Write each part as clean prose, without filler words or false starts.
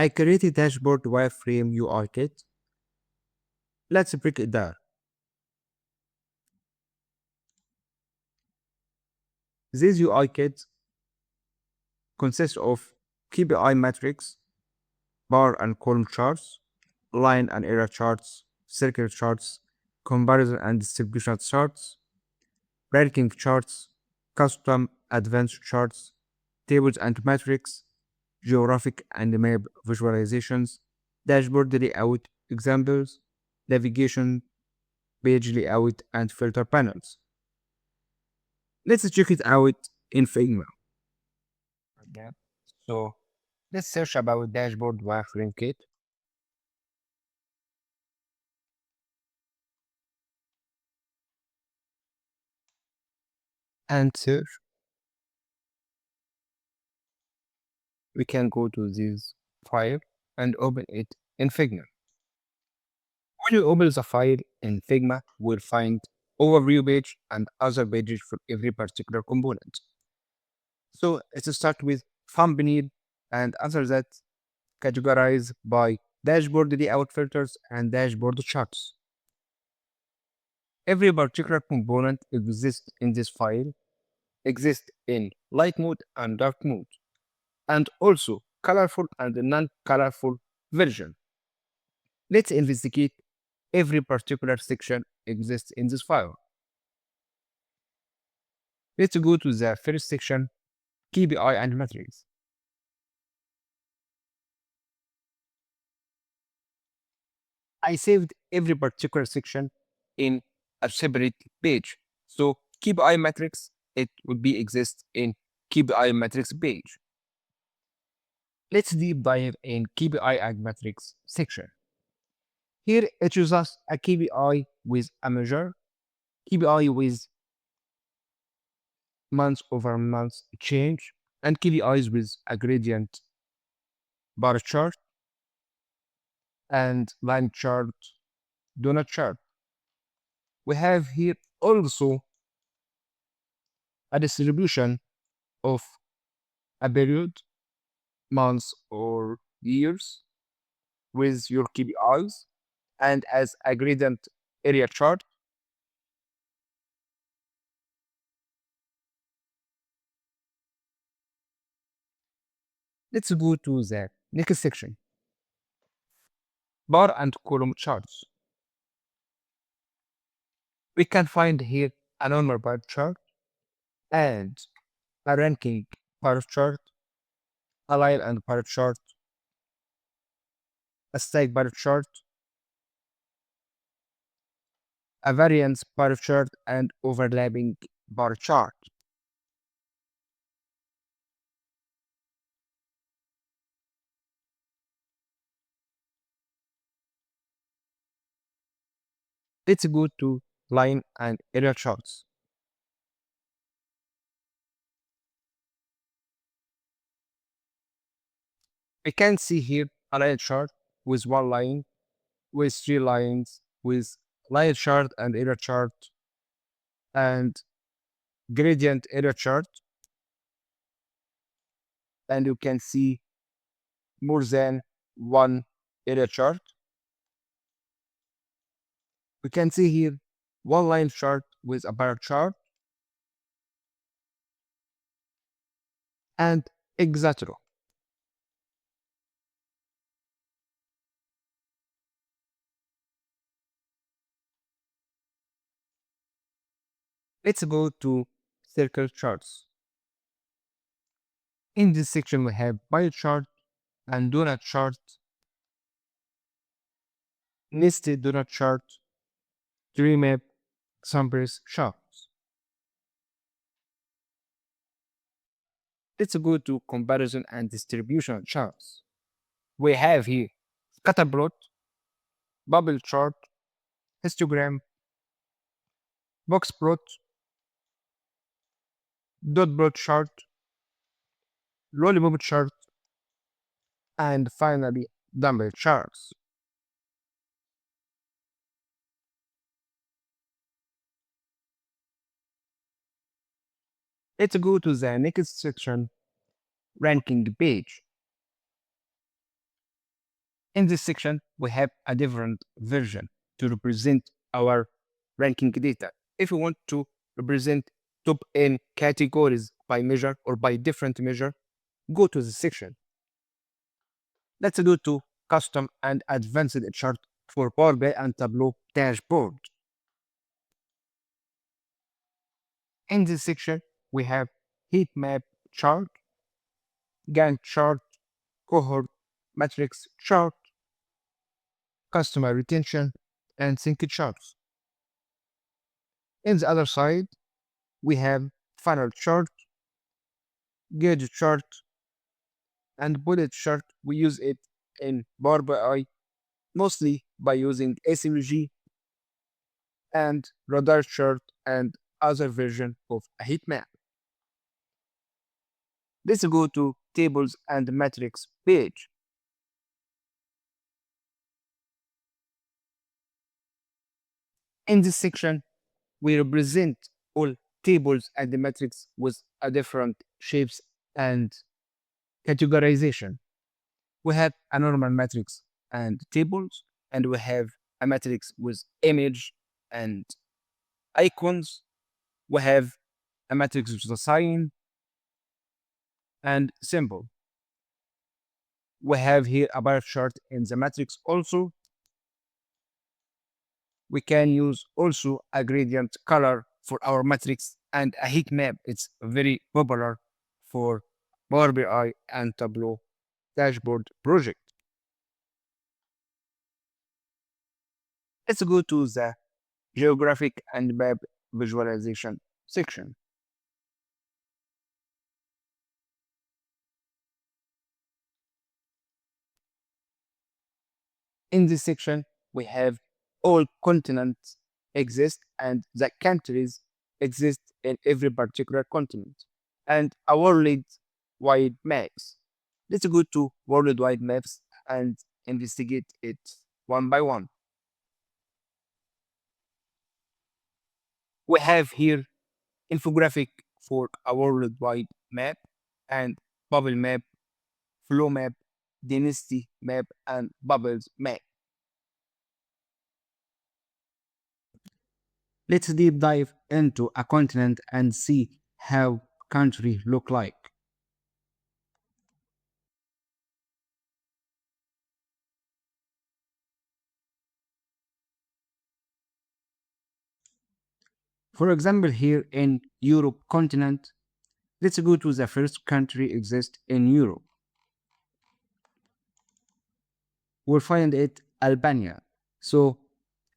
I created dashboard wireframe UI kit. Let's break it down. This UI kit consists of KPI metrics, bar and column charts, line and area charts, circle charts, comparison and distribution charts, ranking charts, custom advanced charts, tables and metrics, geographic and map visualizations, dashboard layout examples, navigation, page layout, and filter panels. Let's check it out in Figma. Okay. So let's search about dashboard wireframe kit and search. We can go to this file and open it in Figma. When you open the file in Figma, we'll find overview page and other pages for every particular component. So let's start with thumbnail and after that categorize by dashboard layout filters and dashboard charts. Every particular component exists in this file, exists in light mode and dark mode, and also colorful and non-colorful version. Let's investigate every particular section exists in this file. Let's go to the first section, KPI and metrics. I saved every particular section in a separate page. So KPI metrics, it would be exist in KPI metrics page. Let's deep dive in KPI and metrics section. Here it shows us a KPI with a measure, KPI with month over month change, and KPIs with a gradient bar chart and line chart, donut chart. We have here also a distribution of a period, months or years with your KPIs and as a gradient area chart. Let's go to the next section, bar and column charts. We can find here a normal bar chart and a ranking bar chart, a line and bar chart, a stack bar chart, a variance bar chart, and overlapping bar chart. Let's go to line and area charts. We can see here a line chart with one line, with three lines, with line chart and area chart, and gradient area chart. And you can see more than one area chart. We can see here one line chart with a bar chart and etc. Let's go to circle charts. In this section, we have pie chart and donut chart, nested donut chart, tree map, examples charts. Let's go to comparison and distribution charts. We have here scatter plot, bubble chart, histogram, box plot, dot plot chart, lollipop chart, and finally dumbbell charts. Let's go to the next section, ranking page. In this section, we have a different version to represent our ranking data. If you want to represent top N categories by measure or by different measure, go to this section. Let's go to custom and advanced chart for Power BI and Tableau dashboard. In this section, we have heat map chart, Gantt chart, cohort matrix chart, customer retention, and sync charts. In the other side, we have funnel chart, gauge chart, and bullet chart. We use it in Power BI mostly by using ACVG and radar chart and other version of a heat map. Let's go to tables and metrics page. In this section, we represent all tables and the metrics with a different shapes and categorization. We have a normal matrix and tables, and we have a matrix with image and icons. We have a matrix with a sign and symbol. We have here a bar chart in the matrix also. We can use also a gradient color for our matrix and a heat map. It's very popular for Power BI and Tableau dashboard project. Let's go to the Geographic and Map Visualization section. In this section, we have all continents exist and the countries exist in every particular continent and a worldwide maps. Let's go to worldwide maps and investigate it one by one. We have here infographic for a worldwide map and bubble map, flow map, density map, and bubbles map. Let's deep dive into a continent and see how country look like. For example, here in Europe continent, let's go to the first country exist in Europe. We'll find it Albania. So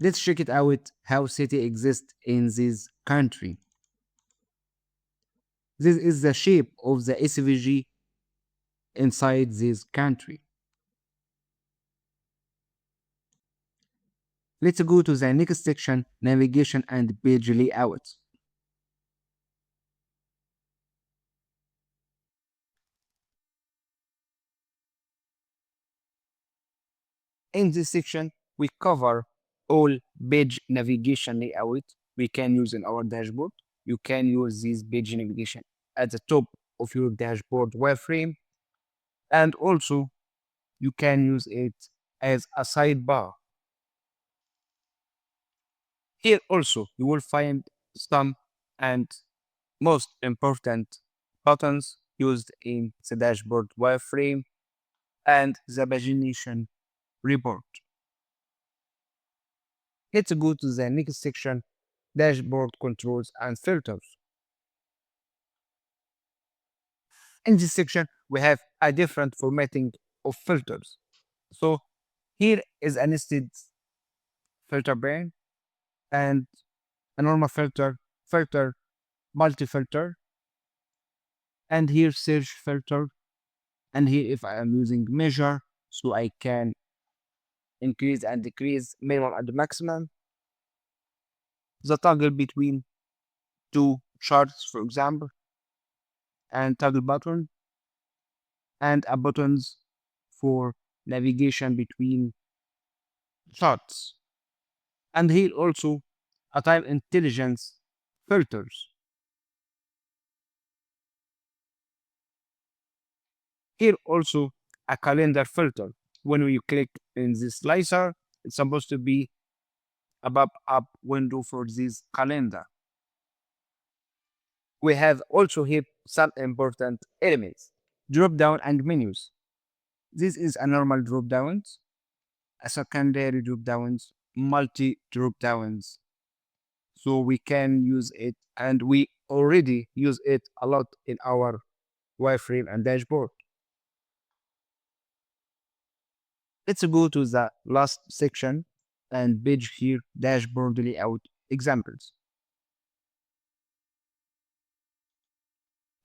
let's check it out how city exists in this country. This is the shape of the SVG inside this country. Let's go to the next section, navigation and page layout. In this section, we cover all page navigation layout we can use in our dashboard. You can use this page navigation at the top of your dashboard wireframe, and also you can use it as a sidebar. Here also you will find some and most important buttons used in the dashboard wireframe and the pagination report. Let's go to the next section, dashboard controls and filters. In this section, we have a different formatting of filters. So here is a nested filter pane and a normal filter, filter, multi-filter, and here search filter, and here if I am using measure, so I can increase and decrease minimum and maximum, the toggle between two charts, for example, and toggle button, and a buttons for navigation between charts. And here also a time intelligence filters. Here also a calendar filter. when you click in this slicer, it's supposed to be a pop-up window for this calendar. We have also here some important elements. Drop down and menus. This is a normal drop downs, a secondary drop downs, multi drop downs. So we can use it and we already use it a lot in our wireframe and dashboard. Let's go to the last section and page here dashboard layout examples.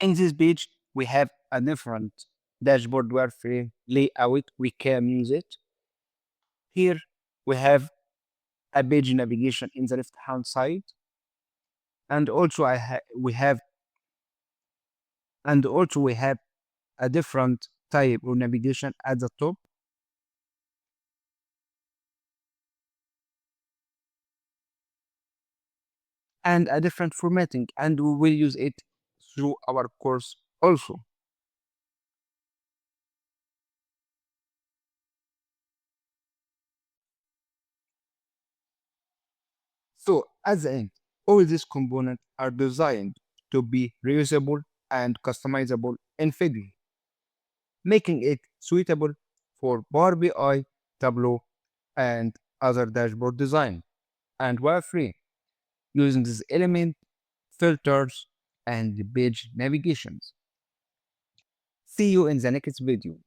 In this page, we have a different dashboard wireframe layout. We can use it. Here we have a page navigation in the left hand side, and also we have a different type of navigation at the top, and a different formatting, and we will use it through our course also. So at the end, all these components are designed to be reusable and customizable in Figma, making it suitable for Power BI, Tableau, and other dashboard design and wireframe using these element filters and page navigations. See you in the next video.